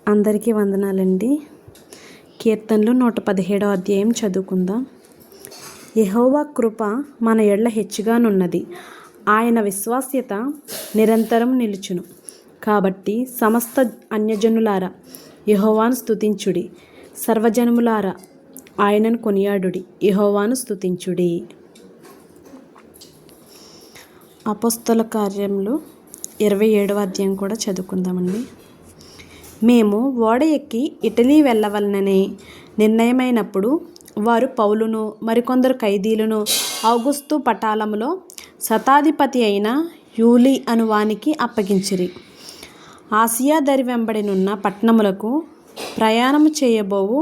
అందరికీ వందనాలండి. కీర్తనలు 117వ అధ్యాయం చదువుకుందాం. యెహోవా కృప మన ఎడల హెచ్చుగానున్నది, ఆయన విశ్వాస్యత నిరంతరం నిలుచును. కాబట్టి సమస్త అన్యజనులారా యెహోవాను స్తుతించుడి, సర్వజనములారా ఆయనను కొనియాడుడి, యెహోవాను స్తుతించుడి. అపోస్తల కార్యములు 27వ అధ్యాయం కూడా చదువుకుందామండి. మేము ఓడ ఎక్కి ఇటలీ వెళ్ళవలనని నిర్ణయమైనప్పుడు వారు పౌలును మరికొందరు ఖైదీలను ఔగుస్తు పటాలములో శతాధిపతి అయిన యూలీ అనువానికి అప్పగించిరి. ఆసియా దరి వెంబడినున్న పట్టణములకు ప్రయాణము చేయబోవు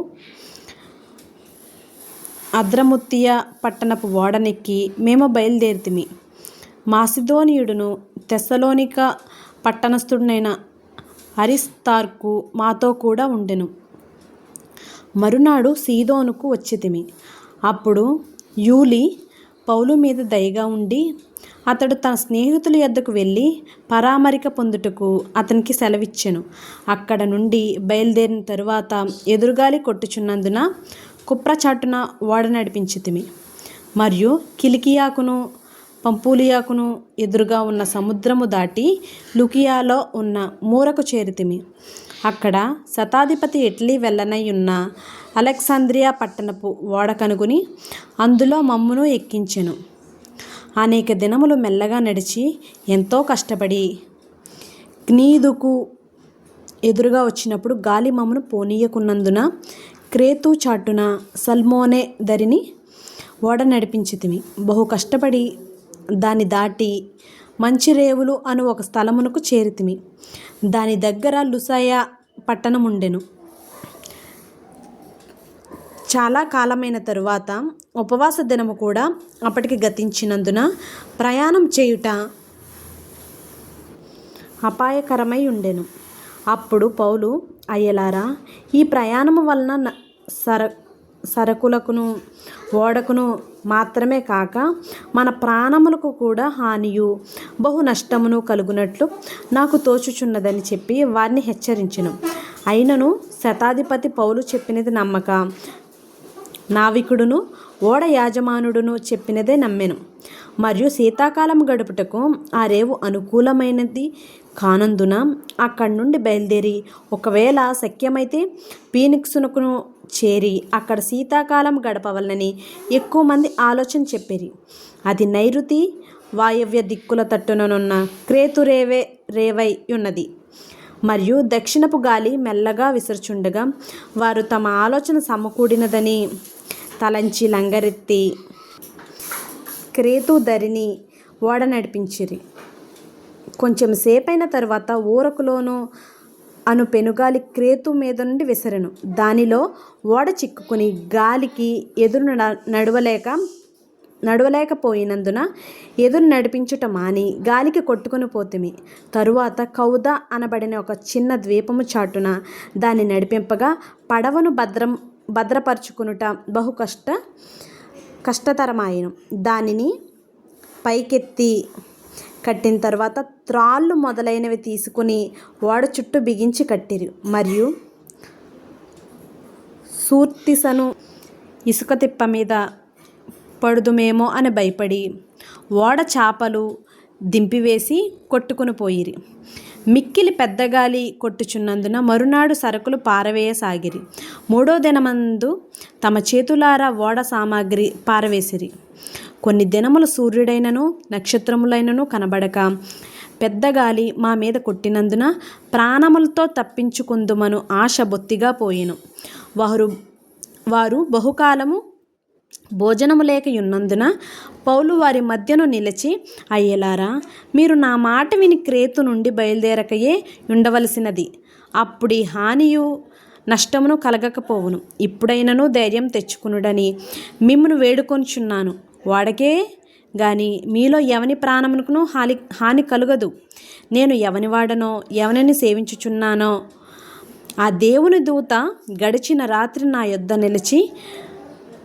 అద్రముత్తియ పట్టణపు ఓడనెక్కి మేము బయలుదేరితిమి. మాసిదోనియుడును తెస్సలోనిక పట్టణస్థుడైన అరిస్తార్కు మాతో కూడా ఉండెను. మరునాడు సీదోనుకు వచ్చితిమి. అప్పుడు యూలీ పౌలు మీద దయగా ఉండి అతడు తన స్నేహితుల యొద్దకు వెళ్ళి పరామరిక పొందుటకు అతనికి సెలవిచ్చెను. అక్కడ నుండి బయలుదేరిన తరువాత ఎదురుగాలి కొట్టుచున్నందున కుప్రచాటున ఓడ నడిపించితిమి. మరియు కిలికియాకును పంఫూలియాకును ఎదురుగా ఉన్న సముద్రము దాటి లుకియాలో ఉన్న మూరకు చేరితిమి. అక్కడ శతాధిపతి ఇటలీ వెళ్ళనై ఉన్న అలెగ్జాంద్రియా పట్టణపు ఓడ కనుగొని అందులో మమ్మును ఎక్కించెను. అనేక దినములు మెల్లగా నడిచి ఎంతో కష్టపడి క్నీదుకు ఎదురుగా వచ్చినప్పుడు గాలి మమ్మను పోనీయకున్నందున క్రేతు చాటున సల్మోనే దరిని ఓడ నడిపించితిమి. బహు కష్టపడి దాన్ని దాటి మంచి రేవులు అను ఒక స్థలమునకు చేరితిమి. దాని దగ్గర లుసయ పట్టణముండెను. చాలా కాలమైన తరువాత ఉపవాస దినము కూడా అప్పటికి గతించినందున ప్రయాణం చేయుట అపాయకరమై ఉండెను. అప్పుడు పౌలు, అయ్యలారా, ఈ ప్రయాణము వలన సరకులకును ఓడకును మాత్రమే కాక మన ప్రాణములకు కూడా హానియు బహు నష్టమును కలుగునట్లు నాకు తోచుచున్నదని చెప్పి వారిని హెచ్చరించెను. అయినను శతాధిపతి పౌలు చెప్పినది నమ్మక నావికుడును ఓడ యాజమానుడును చెప్పినదే నమ్మెను. మరియు శీతాకాలం గడుపుటకు ఆ రేవు అనుకూలమైనది కానందున అక్కడి నుండి బయలుదేరి ఒకవేళ శక్యమైతే ఫీనిక్సునకును చేరి అక్కడ శీతాకాలం గడపవలనని ఎక్కువ మంది ఆలోచన చెప్పిరి. అది నైరుతి వాయవ్య దిక్కుల తట్టుననున్న క్రేతు రేవై ఉన్నది. మరియు దక్షిణపు గాలి మెల్లగా విసరుచుండగా వారు తమ ఆలోచన సమకూడినదని తలంచి లంగరెత్తి క్రేతు దరిని ఓడ నడిపించిరి. కొంచెం సేపైన తరువాత ఊరకులోను అను పెనుగాలి క్రేతు మీద నుండి విసరెను. దానిలో ఓడ చిక్కుకుని గాలికి ఎదురు నడవలేకపోయినందున ఎదురు నడిపించుట మాని గాలికి కొట్టుకుని పోతిమి. తరువాత కౌద అనబడిన ఒక చిన్న ద్వీపము చాటున దాన్ని నడిపింపగా పడవను భద్రపరచుకునుట బహు కష్టతరమాయెను. దానిని పైకెత్తి కట్టిన తర్వాత త్రాళ్ళు మొదలైనవి తీసుకుని ఓడ చుట్టూ బిగించి కట్టిరి. మరియు సూర్తిసను ఇసుక తిప్ప మీద పడుదుమేమో అని భయపడి ఓడ చాపలు దింపివేసి కొట్టుకుని పోయిరి. మిక్కిలి పెద్దగాలి కొట్టుచున్నందున మరునాడు సరుకులు పారవేయసాగిరి. 3వ దినమందు తమ చేతులారా ఓడ సామాగ్రి పారవేసిరి. కొన్ని దినములు సూర్యుడైనను నక్షత్రములైనను కనబడక పెద్దగాలి మా మీద కొట్టినందున ప్రాణములతో తప్పించుకుందుమను ఆశ బొత్తిగా పోయెను. వారు బహుకాలము భోజనము లేక ఉన్నందున పౌలు వారి మధ్యను నిలిచి, అయ్యలారా, మీరు నా మాట విని క్రేతు నుండి బయలుదేరకయే ఉండవలసినది. అప్పుడు హానియు నష్టమును కలగకపోవును. ఇప్పుడైనను ధైర్యం తెచ్చుకునుడని మిమ్మును వేడుకొనుచున్నాను. వాడకే గాని మీలో ఎవని ప్రాణమునకును హాని కలుగదు. నేను ఎవని వాడనో ఎవరిని సేవించుచున్నానో ఆ దేవుని దూత గడిచిన రాత్రి నా యొద్ద నిలిచి,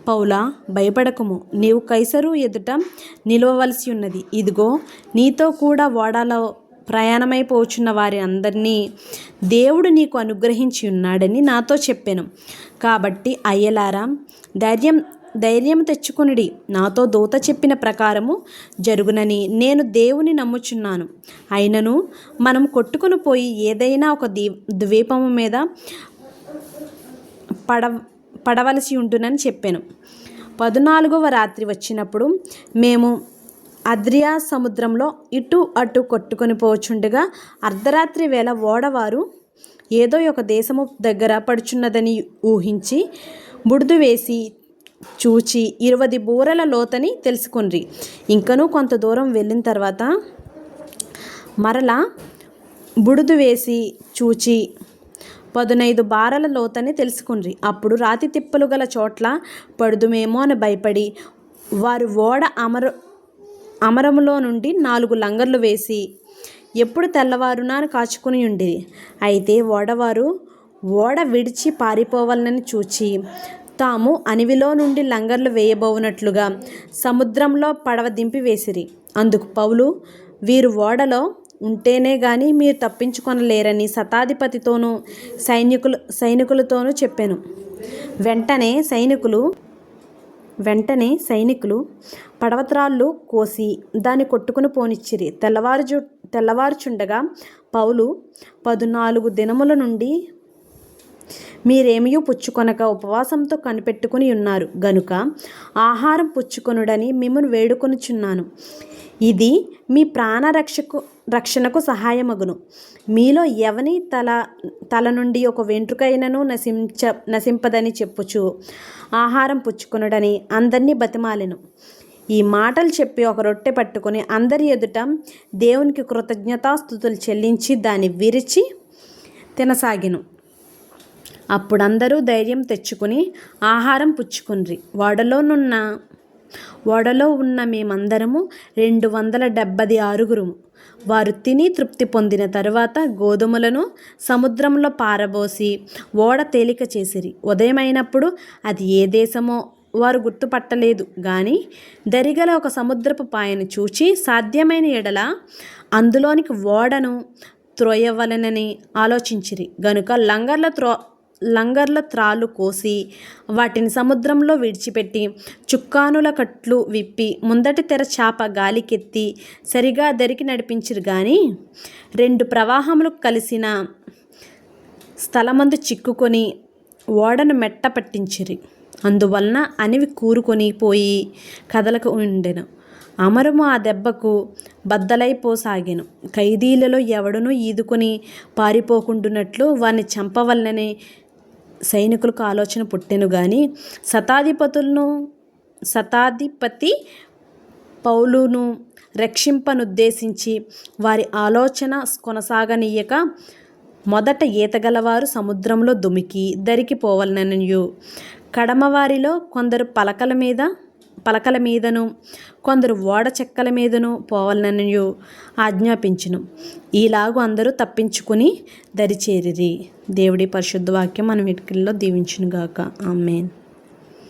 పౌలా, భయపడకుము, నీవు కైసరు ఎదుట నిలవవలసి ఉన్నది. ఇదిగో, నీతో కూడా ఓడలో ప్రయాణమైపోచున్న వారి అందరినీ దేవుడు నీకు అనుగ్రహించి ఉన్నాడని నాతో చెప్పాను. కాబట్టి అయ్యలారా ధైర్యం తెచ్చుకొనుడి. నాతో దూత చెప్పిన ప్రకారము జరుగునని నేను దేవుని నమ్ముచున్నాను. అయినను మనం కొట్టుకుని పోయి ఏదైనా ఒక ద్వీపము మీద పడవలసి ఉంటునని చెప్పాను. 14వ రాత్రి వచ్చినప్పుడు మేము అద్రియా సముద్రంలో ఇటు అటు కొట్టుకొని పోచుండగా అర్ధరాత్రి వేళ ఓడవారు ఏదో ఒక దేశము దగ్గర పడుచున్నదని ఊహించి బుడిద వేసి చూచి 20 బూరల లోతని తెలుసుకొనిరి. ఇంకనూ కొంత దూరం వెళ్ళిన తర్వాత మరలా బుడిద వేసి చూచి 15 బారల లోతని తెలుసుకుని అప్పుడు రాతి తిప్పలు గల చోట్ల పడుదుమేమో అని భయపడి వారు ఓడ అమరములో నుండి 4 లంగర్లు వేసి ఎప్పుడు తెల్లవారునా కాచుకుని ఉండిరి. అయితే ఓడవారు ఓడ విడిచి పారిపోవాలని చూచి తాము అనివిలో నుండి లంగర్లు వేయబోనట్లుగా సముద్రంలో పడవ దింపి వేసిరి. అందుకు పౌలు, వీరు ఓడలో ఉంటేనే గాని మీరు తప్పించుకొనలేరని శతాధిపతితోనూ సైనికులతోనూ చెప్పాను. వెంటనే సైనికులు పడవత్రాళ్ళు కోసి దాన్ని కొట్టుకుని పోనిచ్చిరి. తెల్లవారుచుండగా పౌలు 14 దినముల నుండి మీరేమియూ పుచ్చుకొనక ఉపవాసంతో కనిపెట్టుకుని ఉన్నారు గనుక ఆహారం పుచ్చుకొనుడని మిమ్మల్ని వేడుకొనుచున్నాను. ఇది మీ రక్షణకు సహాయమగును. మీలో ఎవని తల నుండి ఒక వెంట్రుకైనను నశింపదని చెప్పుచు ఆహారం పుచ్చుకొనుడని అందరినీ బతిమాలెను. ఈ మాటలు చెప్పి ఒక రొట్టె పట్టుకొని అందరి ఎదుట దేవునికి కృతజ్ఞతాస్తుతులు చెల్లించి దాన్ని విరిచి తినసాగెను. అప్పుడందరూ ధైర్యం తెచ్చుకుని ఆహారం పుచ్చుకొనిరి. ఓడలో ఉన్న మేమందరము 276 వారు తిని తృప్తి పొందిన తరువాత గోధుమలను సముద్రంలో పారబోసి ఓడ తేలిక చేసిరి. ఉదయమైనప్పుడు అది ఏ దేశమో వారు గుర్తుపట్టలేదు గాని దరిగల ఒక సముద్రపు పాయను చూచి సాధ్యమైన ఎడల అందులోనికి ఓడను త్రోయవలెనని ఆలోచించిరి. గనుక లంగర్ల త్రాళ్ళు కోసి వాటిని సముద్రంలో విడిచిపెట్టి చుక్కానుల కట్లు విప్పి ముందటి తెర చాప గాలికెత్తి సరిగా దరికి నడిపించిరు. గాని 2 ప్రవాహములు కలిసిన స్థలమందు చిక్కుకొని ఓడను మెట్ట పట్టించిరి. అందువలన అనివి కూరుకొని పోయి కదలకు ఉండెను. అమరము ఆ దెబ్బకు బద్దలైపోసాగెను. ఖైదీలలో ఎవడునూ ఈదుకొని పారిపోకుండునట్లు వారిని చంపవలనని సైనికులకు ఆలోచన పుట్టెను. గాని శతాధిపతి పౌలును రక్షింపనుద్దేశించి వారి ఆలోచన కొనసాగనీయక మొదట ఈతగలవారు సముద్రంలో దుమికి దరికి పోవలననియు కడమవారిలో కొందరు పలకల మీదను కొందరు ఓడ చెక్కల మీదను పోవాలననియు ఆజ్ఞాపించును. ఈలాగు అందరూ తప్పించుకుని దరిచేరిరి. దేవుడి పరిశుద్ధ వాక్యం మన వీటిలో దీవించునుగాక. ఆమేన్.